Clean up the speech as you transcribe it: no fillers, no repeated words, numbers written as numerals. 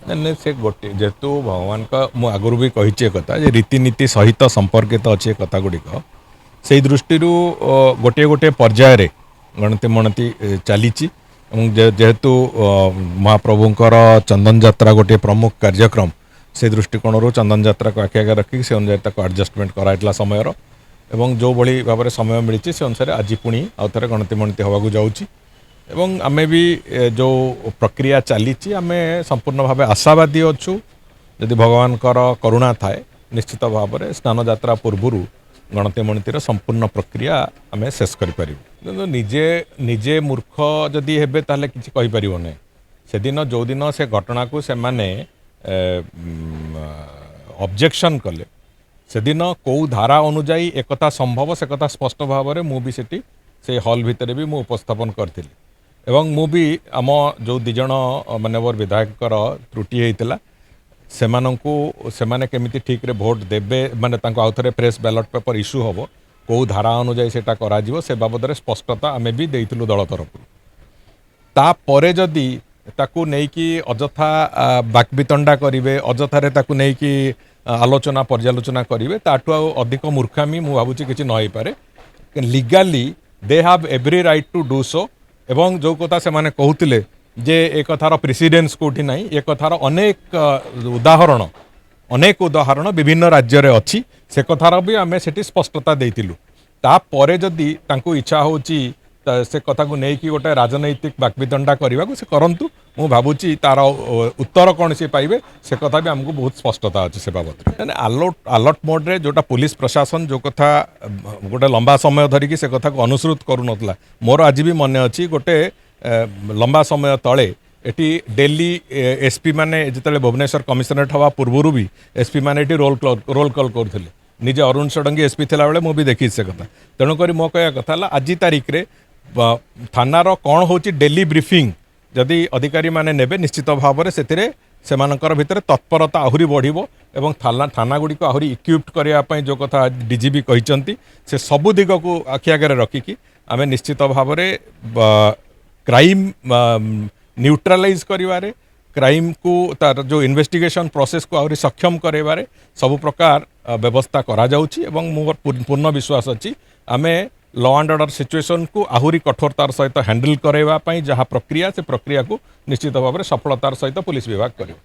नहीं से गोटे जेहेतु भगवान का मु आगुरी भी कही कथा रीतिनीति सहित संपर्कित अच्छे कथा गुड़िक से दृष्टि गोटे गोटे पर्यायर गणति मणति चली जेहेतु महाप्रभुंकर चंदन यात्रा गोटे प्रमुख कार्यक्रम से दृष्टिकोण चंदन यात्रा को आखि आगे रखिक से अनुसार एडजस्टमेंट कराइला समयर एवं जो भली भाव में समय मिली से अनुसार आज पुणी आउ थे गणति मणति होगा जाऊँगी एवं आमे भी जो प्रक्रिया चली आमे संपूर्ण भाव आशावादी अच्छु यदि भगवान करुणा थाए निश्चित भाव में स्नान यात्रा पूर्वर गणति मणतिर संपूर्ण प्रक्रिया आमे शेष करूँ निजे निजे मूर्ख जदि हेबे ताले किछि कहि परिबो नै से दिन जो दिन से घटना को से माने ऑब्जेक्शन कले से दिन कौ धारा अनुजाई एकता संभव से कथा स्पष्ट भाव में मु भी सेठी से हॉल भितर भी मु उपस्थापन करथिली एवं मु भी आम जो दिज मानवर विधायक त्रुटि होता से माने केमिति ठीक रे भोट देबे माने तांको आउ थरे फ्रेश बैलेट पेपर इश्यू होबो कौ धारा अनुजाई सेटा करा जिवो से बाबद रे स्पष्टता आमे भी देइथिलु दल तरफ ता परे जदि ताकू नेकी अजथा बाकबितंडा करिवे अजथारे ताकू नेकी आलोचना पर्यालोचना करिवे ताटू अधिक मूर्खामी मु भाबुची किछि न होई पारे legally they have every right to do so एवं जो कथा से माने कहूतिले जे एक कथार प्रेसिडेंस कोठी नाही एक कथार अनेक उदाहरण विभिन्न राज्य रे अछि से कथार भी आमे सेठी स्पष्टता देइतिलु ता परे जदि तांको इच्छा होची से कथा को नहीं कि गोटे राजनैतिक बाकबितंडा करने को से करंतु मु भावुची तार उत्तर कौन सी पाइबे से कथा भी हमको बहुत स्पष्टता अच्छे से बाबद अलर्ट मोड रे जोटा पुलिस प्रशासन जो कथा गोटे लंबा समय धरिकी से कथा को अनुसृत करू नथला मोर आज भी मन अच्छी गोटे लंबा समय तले एटी डेली एसपी माने जिते भुवनेश्वर कमिशनरेट हवा पूर्वर भी एसपी माने एटी रोल कॉल करते निजे अरुण षडंगी एसपी थिला बेले मु भी देखी से कथा तेणुक मो कह कथा आज तारीख रे थानार कौन होची डेली ब्रीफिंग जदि अधिकारी माने नेबे निश्चित भाव में से भितर तत्परता आहुरी बढ़िबो एवं थाना गुड़ी को आहुरी इक्विप्ड करने जो कथा डीजीपी कहते से सबु दिग को आखि आगे रखिकी आमे निश्चित भाव में क्राइम न्यूट्रालाइज करिवारे क्राइम को तार जो इन्वेस्टिगेशन प्रोसेस को आहुरी सक्षम करवारे सब प्रकार व्यवस्था करा जाउची एवं मोर पूर्ण विश्वास अच्छी आमे लॉ एंड ऑर्डर सिचुएशन को आहुरी कठोरतार सहित हैंडल करने जहाँ प्रक्रिया से प्रक्रिया को निश्चित भाव में सफलतार सहित पुलिस विभाग करियो।